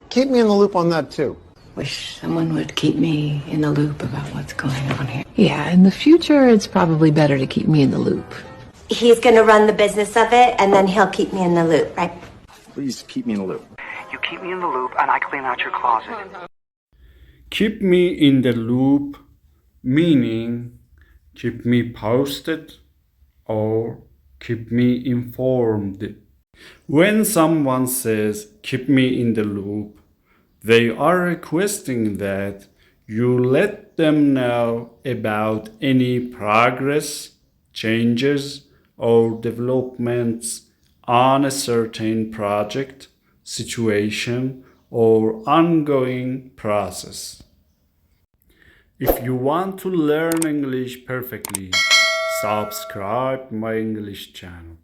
Keep me in the loop on that too. Wish someone would keep me in the loop about what's going on here. Yeah, in the future, it's probably better to keep me in the loop. He's gonna run the business of it, and then he'll keep me in the loop, right? Please keep me in the loop. You keep me in the loop and I clean out your closet. Keep me in the loop, meaning keep me posted or keep me informed. When someone says keep me in the loop, they are requesting that you let them know about any progress, changes, or developments on a certain project, situation, or ongoing process. If you want to learn English perfectly, subscribe my English channel.